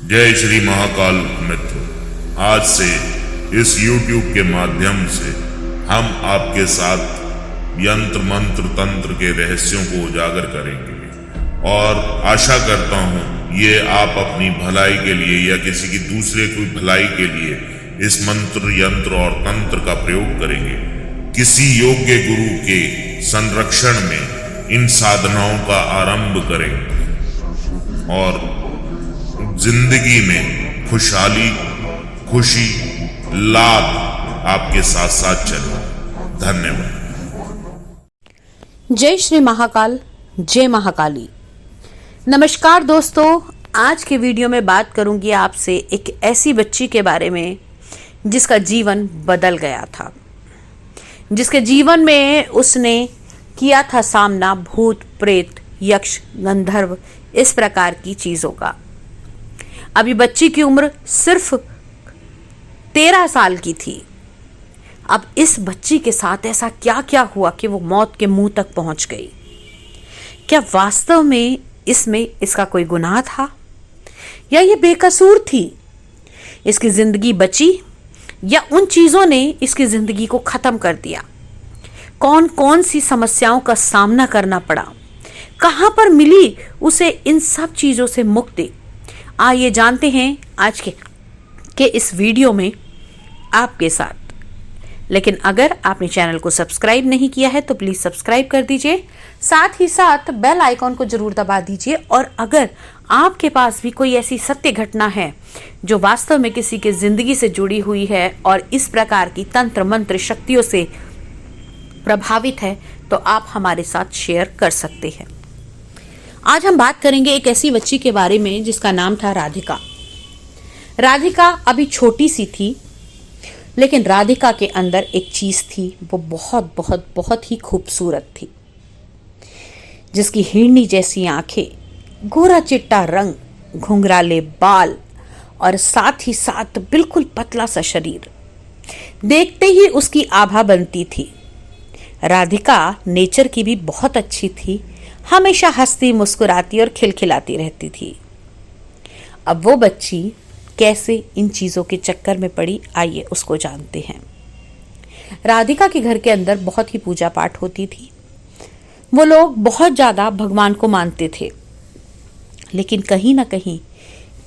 जय श्री महाकाल मित्र। आज से इस YouTube के माध्यम से हम आपके साथ यंत्र मंत्र तंत्र के रहस्यों को उजागर करेंगे और आशा करता हूँ ये आप अपनी भलाई के लिए या किसी की दूसरे की भलाई के लिए इस मंत्र यंत्र और तंत्र का प्रयोग करेंगे। किसी योग्य गुरु के संरक्षण में इन साधनाओं का आरंभ करें और जिंदगी में खुशहाली, खुशी, लाभ आपके साथ साथ चले। धन्यवाद। जय श्री महाकाल, जय महाकाली। नमस्कार दोस्तों, आज के वीडियो में बात करूंगी आपसे एक ऐसी बच्ची के बारे में जिसका जीवन बदल गया था, जिसके जीवन में उसने किया था सामना भूत, प्रेत, यक्ष, गंधर्व, इस प्रकार की चीजों का। अभी बच्ची की उम्र सिर्फ 13 साल की थी। अब इस बच्ची के साथ ऐसा क्या क्या हुआ कि वो मौत के मुंह तक पहुंच गई। क्या वास्तव में इसमें इसका कोई गुनाह था या ये बेकसूर थी? इसकी जिंदगी बची या उन चीजों ने इसकी जिंदगी को खत्म कर दिया? कौन कौन सी समस्याओं का सामना करना पड़ा? कहां पर मिली उसे इन सब चीजों से मुक्ति? आइए जानते हैं आज के इस वीडियो में आपके साथ। लेकिन अगर आपने चैनल को सब्सक्राइब नहीं किया है तो प्लीज सब्सक्राइब कर दीजिए, साथ ही साथ बेल आइकॉन को जरूर दबा दीजिए। और अगर आपके पास भी कोई ऐसी सत्य घटना है जो वास्तव में किसी की जिंदगी से जुड़ी हुई है और इस प्रकार की तंत्र मंत्र शक्तियों से प्रभावित है तो आप हमारे साथ शेयर कर सकते हैं। आज हम बात करेंगे एक ऐसी बच्ची के बारे में जिसका नाम था राधिका। राधिका अभी छोटी सी थी, लेकिन राधिका के अंदर एक चीज थी, वो बहुत बहुत बहुत ही खूबसूरत थी। जिसकी हिरनी जैसी आंखें, गोरा चिट्टा रंग, घुंघराले बाल और साथ ही साथ बिल्कुल पतला सा शरीर, देखते ही उसकी आभा बनती थी। राधिका नेचर की भी बहुत अच्छी थी, हमेशा हंसती मुस्कुराती और खिलखिलाती रहती थी। अब वो बच्ची कैसे इन चीज़ों के चक्कर में पड़ी, आइए उसको जानते हैं। राधिका के घर के अंदर बहुत ही पूजा पाठ होती थी। वो लोग बहुत ज़्यादा भगवान को मानते थे, लेकिन कहीं ना कहीं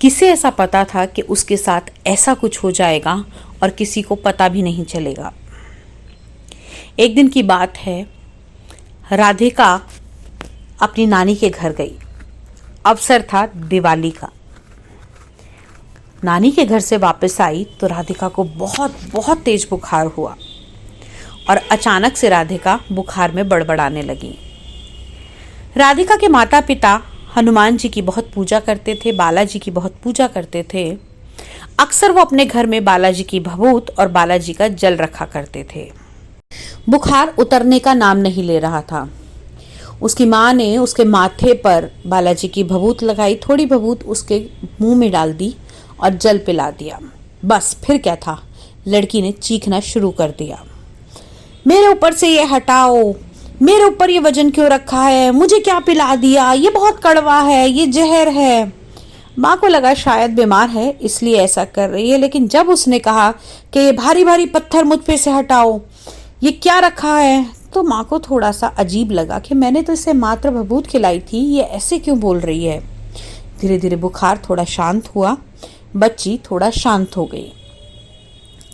किसे ऐसा पता था कि उसके साथ ऐसा कुछ हो जाएगा और किसी को पता भी नहीं चलेगा। एक दिन की बात है, राधिका अपनी नानी के घर गई। अवसर था दिवाली का। नानी के घर से वापस आई तो राधिका को बहुत बहुत तेज बुखार हुआ और अचानक से राधिका बुखार में बड़बड़ाने लगी। राधिका के माता पिता हनुमान जी की बहुत पूजा करते थे, बालाजी की बहुत पूजा करते थे। अक्सर वो अपने घर में बालाजी की भभूत और बालाजी का जल रखा करते थे। बुखार उतरने का नाम नहीं ले रहा था। उसकी माँ ने उसके माथे पर बालाजी की भभूत लगाई, थोड़ी भभूत उसके मुंह में डाल दी और जल पिला दिया। बस फिर क्या था, लड़की ने चीखना शुरू कर दिया, मेरे ऊपर से ये हटाओ, मेरे ऊपर ये वजन क्यों रखा है, मुझे क्या पिला दिया, ये बहुत कड़वा है, ये जहर है। माँ को लगा शायद बीमार है इसलिए ऐसा कर रही है, लेकिन जब उसने कहा कि ये भारी भारी पत्थर मुझ पे से हटाओ, ये क्या रखा है, तो माँ को थोड़ा सा अजीब लगा कि मैंने तो इसे मात्र भभूत खिलाई थी, ये ऐसे क्यों बोल रही है। धीरे धीरे बुखार थोड़ा शांत हुआ, बच्ची थोड़ा शांत हो गई।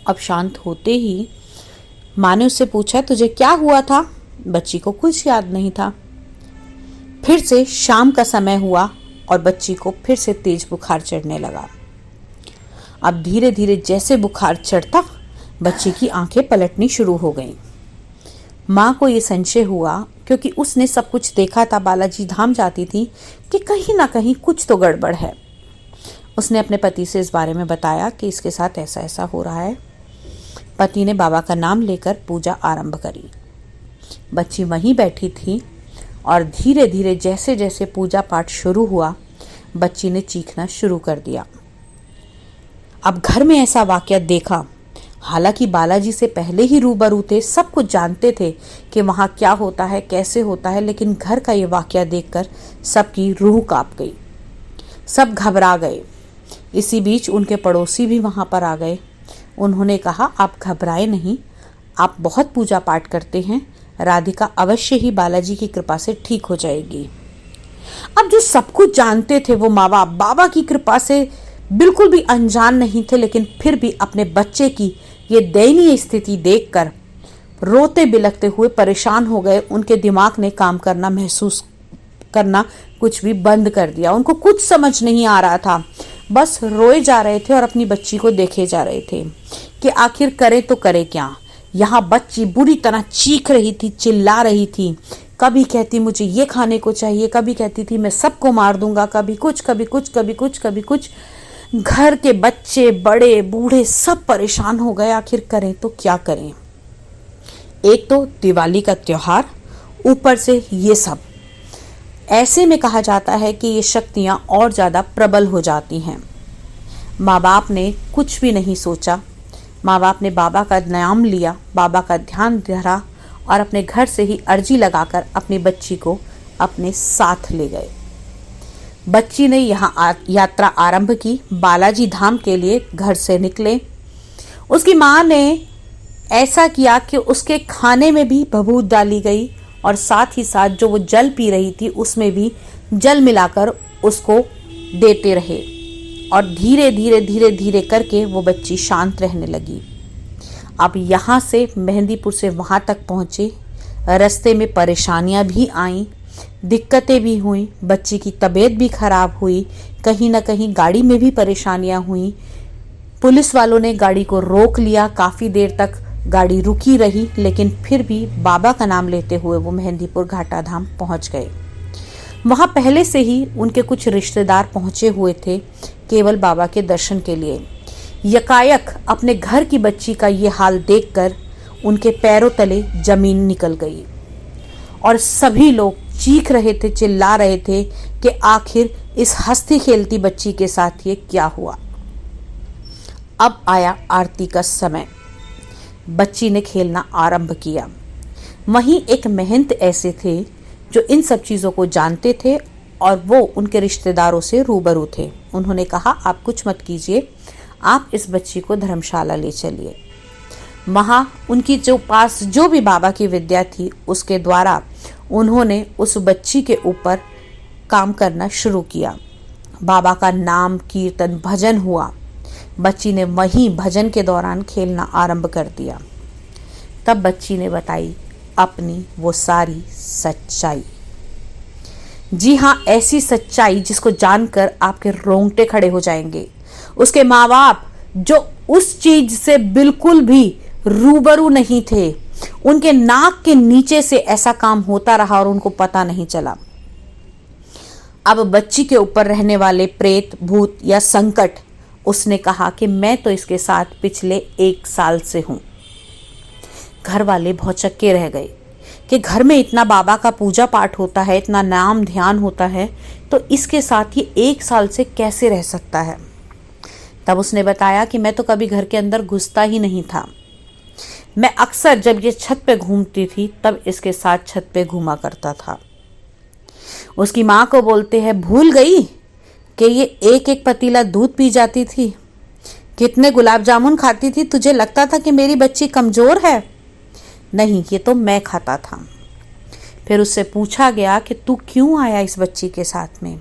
अब शांत होते ही माँ ने उससे पूछा, तुझे क्या हुआ था? बच्ची को कुछ याद नहीं था। फिर से शाम का समय हुआ और बच्ची को फिर से तेज बुखार चढ़ने लगा। अब धीरे धीरे जैसे बुखार चढ़ता, बच्ची की आंखें पलटनी शुरू हो गईं। माँ को ये संशय हुआ, क्योंकि उसने सब कुछ देखा था, बालाजी धाम जाती थी, कि कहीं ना कहीं कुछ तो गड़बड़ है। उसने अपने पति से इस बारे में बताया कि इसके साथ ऐसा ऐसा हो रहा है। पति ने बाबा का नाम लेकर पूजा आरंभ करी। बच्ची वहीं बैठी थी और धीरे धीरे जैसे जैसे पूजा पाठ शुरू हुआ, बच्ची ने चीखना शुरू कर दिया। अब घर में ऐसा वाकया देखा, हालांकि बालाजी से पहले ही रूबरू थे, सब कुछ जानते थे कि वहाँ क्या होता है, कैसे होता है, लेकिन घर का ये वाकया देखकर सबकी रूह कांप गई। सब घबरा गए। इसी बीच उनके पड़ोसी भी वहाँ पर आ गए। उन्होंने कहा, आप घबराए नहीं, आप बहुत पूजा पाठ करते हैं, राधिका अवश्य ही बालाजी की कृपा से ठीक हो जाएगी। अब जो सब कुछ जानते थे वो माँ बाप बाबा की कृपा से बिल्कुल भी अनजान नहीं थे, लेकिन फिर भी अपने बच्चे की ये दयनीय स्थिति देखकर रोते बिलखते हुए परेशान हो गए। उनके दिमाग ने काम करना महसूस करना कुछ भी बंद कर दिया। उनको कुछ समझ नहीं आ रहा था, बस रोए जा रहे थे और अपनी बच्ची को देखे जा रहे थे कि आखिर करे तो करे क्या। यहाँ बच्ची बुरी तरह चीख रही थी, चिल्ला रही थी, कभी कहती मुझे ये खाने को चाहिए, कभी कहती थी मैं सबको मार दूंगा, कभी कुछ कभी कुछ कभी कुछ कभी कुछ। घर के बच्चे बड़े बूढ़े सब परेशान हो गए, आखिर करें तो क्या करें। एक तो दिवाली का त्योहार, ऊपर से ये सब। ऐसे में कहा जाता है कि ये शक्तियाँ और ज़्यादा प्रबल हो जाती हैं। माँ बाप ने कुछ भी नहीं सोचा। माँ बाप ने बाबा का नाम लिया, बाबा का ध्यान धरा और अपने घर से ही अर्जी लगाकर अपनी बच्ची को अपने साथ ले गए। बच्ची ने यहाँ यात्रा आरंभ की। बालाजी धाम के लिए घर से निकले। उसकी माँ ने ऐसा किया कि उसके खाने में भी भभूत डाली गई और साथ ही साथ जो वो जल पी रही थी उसमें भी जल मिलाकर उसको देते रहे और धीरे धीरे धीरे धीरे करके वो बच्ची शांत रहने लगी। अब यहाँ से मेहंदीपुर से वहाँ तक पहुँचे। रास्ते में परेशानियाँ भी आईं, दिक्कतें भी हुई, बच्ची की तबीयत भी खराब हुई, कहीं ना कहीं गाड़ी में भी परेशानियाँ हुई। पुलिस वालों ने गाड़ी को रोक लिया, काफ़ी देर तक गाड़ी रुकी रही, लेकिन फिर भी बाबा का नाम लेते हुए वो मेहंदीपुर घाटा धाम पहुँच गए। वहाँ पहले से ही उनके कुछ रिश्तेदार पहुँचे हुए थे केवल बाबा के दर्शन के लिए। यकायक अपने घर की बच्ची का ये हाल देखकर उनके पैरों तले जमीन निकल गई और सभी लोग चीख रहे थे, चिल्ला रहे थे कि आखिर इस हंसती खेलती बच्ची के साथ ये क्या हुआ। अब आया आरती का समय। बच्ची ने खेलना आरंभ किया। वहीं एक महंत ऐसे थे जो इन सब चीज़ों को जानते थे और वो उनके रिश्तेदारों से रूबरू थे। उन्होंने कहा, आप कुछ मत कीजिए, आप इस बच्ची को धर्मशाला ले चलिए। वहाँ उनकी जो पास जो भी बाबा की विद्या थी उसके द्वारा उन्होंने उस बच्ची के ऊपर काम करना शुरू किया। बाबा का नाम कीर्तन भजन हुआ। बच्ची ने वहीं भजन के दौरान खेलना आरंभ कर दिया। तब बच्ची ने बताई अपनी वो सारी सच्चाई। जी हाँ, ऐसी सच्चाई जिसको जानकर आपके रोंगटे खड़े हो जाएंगे। उसके माँ बाप जो उस चीज से बिल्कुल भी रूबरू नहीं थे, उनके नाक के नीचे से ऐसा काम होता रहा और उनको पता नहीं चला। अब बच्ची के ऊपर रहने वाले प्रेत, भूत या संकट, उसने कहा कि मैं तो इसके साथ पिछले 1 साल से हूं। घर वाले भौचक्के रह गए कि घर में इतना बाबा का पूजा पाठ होता है, इतना नाम ध्यान होता है, तो इसके साथ ये 1 साल से कैसे रह सकता है। तब उसने बताया कि मैं तो कभी घर के अंदर घुसता ही नहीं था। मैं अक्सर जब ये छत पे घूमती थी तब इसके साथ छत पे घूमा करता था। उसकी माँ को बोलते हैं, भूल गई कि ये एक एक पतीला दूध पी जाती थी, कितने गुलाब जामुन खाती थी, तुझे लगता था कि मेरी बच्ची कमज़ोर है? नहीं, ये तो मैं खाता था। फिर उससे पूछा गया कि तू क्यों आया इस बच्ची के साथ में?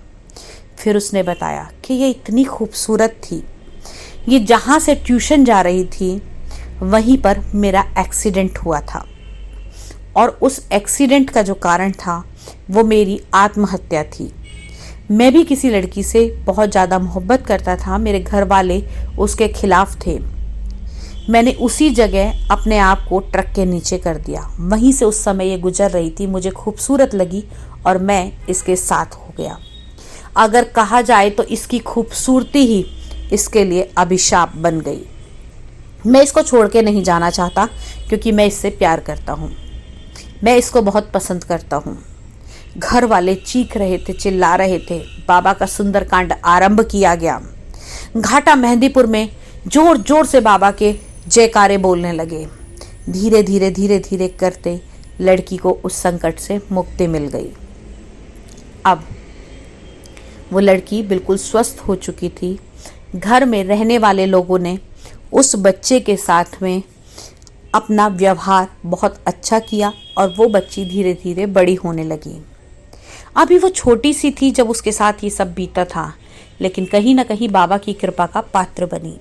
फिर उसने बताया कि ये इतनी खूबसूरत थी, ये जहाँ से ट्यूशन जा रही थी वहीं पर मेरा एक्सीडेंट हुआ था और उस एक्सीडेंट का जो कारण था वो मेरी आत्महत्या थी। मैं भी किसी लड़की से बहुत ज़्यादा मोहब्बत करता था, मेरे घर वाले उसके खिलाफ थे। मैंने उसी जगह अपने आप को ट्रक के नीचे कर दिया। वहीं से उस समय ये गुजर रही थी, मुझे खूबसूरत लगी और मैं इसके साथ हो गया। अगर कहा जाए तो इसकी खूबसूरती ही इसके लिए अभिशाप बन गई। मैं इसको छोड़ के नहीं जाना चाहता क्योंकि मैं इससे प्यार करता हूँ, मैं इसको बहुत पसंद करता हूँ। घर वाले चीख रहे थे, चिल्ला रहे थे। बाबा का सुंदरकांड आरंभ किया गया। घाटा मेहंदीपुर में जोर जोर से बाबा के जयकारे बोलने लगे। धीरे धीरे धीरे धीरे करते लड़की को उस संकट से मुक्ति मिल गई। अब वो लड़की बिल्कुल स्वस्थ हो चुकी थी। घर में रहने वाले लोगों ने उस बच्चे के साथ में अपना व्यवहार बहुत अच्छा किया और वो बच्ची धीरे धीरे बड़ी होने लगी। अभी वो छोटी सी थी जब उसके साथ ये सब बीता था, लेकिन कहीं ना कहीं बाबा की कृपा का पात्र बनी।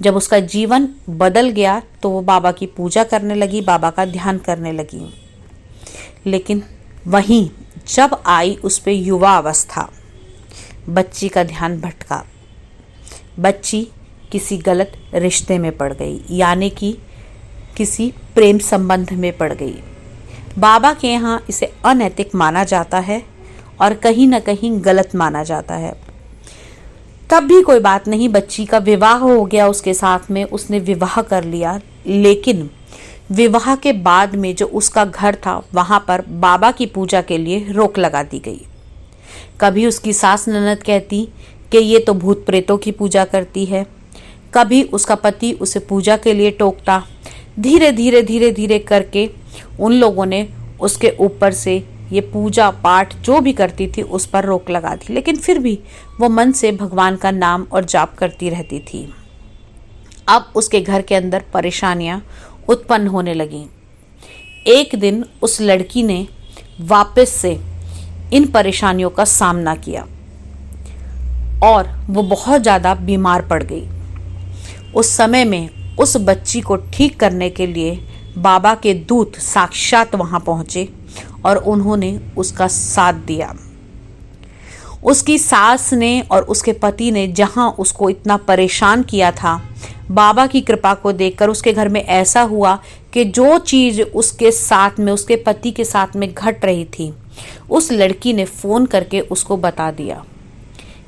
जब उसका जीवन बदल गया तो वो बाबा की पूजा करने लगी, बाबा का ध्यान करने लगी। लेकिन वहीं जब आई उस पे युवा अवस्था, बच्ची का ध्यान भटका। बच्ची किसी गलत रिश्ते में पड़ गई, यानी कि किसी प्रेम संबंध में पड़ गई। बाबा के यहाँ इसे अनैतिक माना जाता है और कहीं ना कहीं गलत माना जाता है। तब भी कोई बात नहीं, बच्ची का विवाह हो गया उसके साथ में, उसने विवाह कर लिया। लेकिन विवाह के बाद में जो उसका घर था वहाँ पर बाबा की पूजा के लिए रोक लगा दी गई। कभी उसकी सास ननद कहती कि ये तो भूत प्रेतों की पूजा करती है, कभी उसका पति उसे पूजा के लिए टोकता। धीरे धीरे धीरे धीरे करके उन लोगों ने उसके ऊपर से ये पूजा पाठ जो भी करती थी उस पर रोक लगा दी, लेकिन फिर भी वो मन से भगवान का नाम और जाप करती रहती थी। अब उसके घर के अंदर परेशानियां उत्पन्न होने लगीं। एक दिन उस लड़की ने वापस से इन परेशानियों का सामना किया और वो बहुत ज़्यादा बीमार पड़ गई। उस समय में उस बच्ची को ठीक करने के लिए बाबा के दूत साक्षात वहाँ पहुँचे और उन्होंने उसका साथ दिया। उसकी सास ने और उसके पति ने जहाँ उसको इतना परेशान किया था, बाबा की कृपा को देखकर उसके घर में ऐसा हुआ कि जो चीज़ उसके साथ में, उसके पति के साथ में घट रही थी, उस लड़की ने फ़ोन करके उसको बता दिया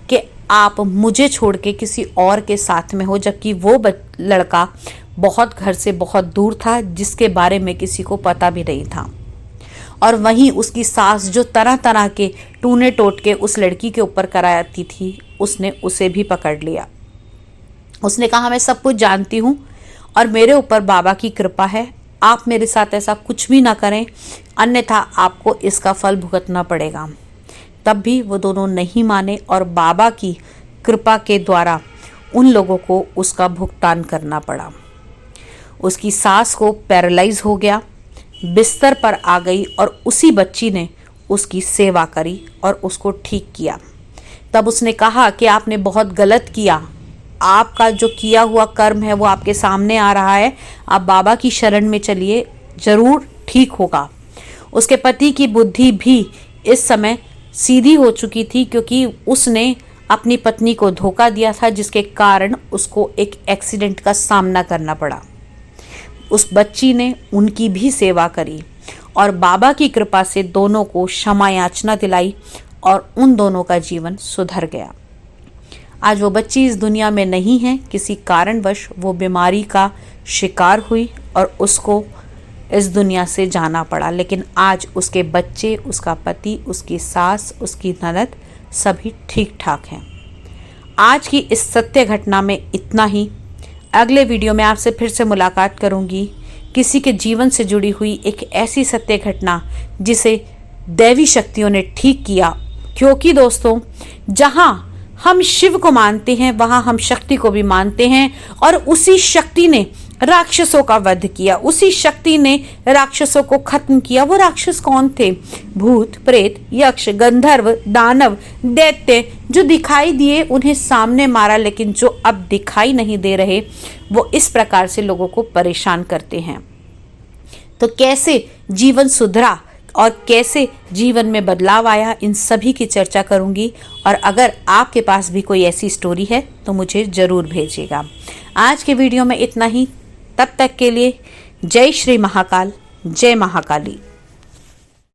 कि आप मुझे छोड़ के किसी और के साथ में हो, जबकि वो लड़का बहुत घर से बहुत दूर था, जिसके बारे में किसी को पता भी नहीं था। और वहीं उसकी सास जो तरह तरह के टूने टोटके उस लड़की के ऊपर कराती थी, उसने उसे भी पकड़ लिया। उसने कहा मैं सब कुछ जानती हूँ और मेरे ऊपर बाबा की कृपा है, आप मेरे साथ ऐसा कुछ भी ना करें, अन्यथा आपको इसका फल भुगतना पड़ेगा। तब भी वो दोनों नहीं माने और बाबा की कृपा के द्वारा उन लोगों को उसका भुगतान करना पड़ा। उसकी सास को पैरालाइज हो गया, बिस्तर पर आ गई और उसी बच्ची ने उसकी सेवा करी और उसको ठीक किया। तब उसने कहा कि आपने बहुत गलत किया, आपका जो किया हुआ कर्म है वो आपके सामने आ रहा है, आप बाबा की शरण में चलिए, ज़रूर ठीक होगा। उसके पति की बुद्धि भी इस समय सीधी हो चुकी थी, क्योंकि उसने अपनी पत्नी को धोखा दिया था, जिसके कारण उसको एक एक्सीडेंट का सामना करना पड़ा। उस बच्ची ने उनकी भी सेवा करी और बाबा की कृपा से दोनों को क्षमा याचना दिलाई और उन दोनों का जीवन सुधर गया। आज वो बच्ची इस दुनिया में नहीं है, किसी कारणवश वो बीमारी का शिकार हुई और उसको इस दुनिया से जाना पड़ा। लेकिन आज उसके बच्चे, उसका पति, उसकी सास, उसकी ननद सभी ठीक ठाक हैं। आज की इस सत्य घटना में इतना ही। अगले वीडियो में आपसे फिर से मुलाकात करूंगी, किसी के जीवन से जुड़ी हुई एक ऐसी सत्य घटना जिसे दैवी शक्तियों ने ठीक किया। क्योंकि दोस्तों, जहां हम शिव को मानते हैं वहां हम शक्ति को भी मानते हैं, और उसी शक्ति ने राक्षसों का वध किया, उसी शक्ति ने राक्षसों को खत्म किया। वो राक्षस कौन थे? भूत, प्रेत, यक्ष, गंधर्व, दानव, दैत्य जो दिखाई दिए उन्हें सामने मारा, लेकिन जो अब दिखाई नहीं दे रहे वो इस प्रकार से लोगों को परेशान करते हैं। तो कैसे जीवन सुधरा और कैसे जीवन में बदलाव आया, इन सभी की चर्चा करूंगी। और अगर आपके पास भी कोई ऐसी स्टोरी है तो मुझे ज़रूर भेजिएगा। आज के वीडियो में इतना ही। तब तक के लिए जय श्री महाकाल, जय महाकाली।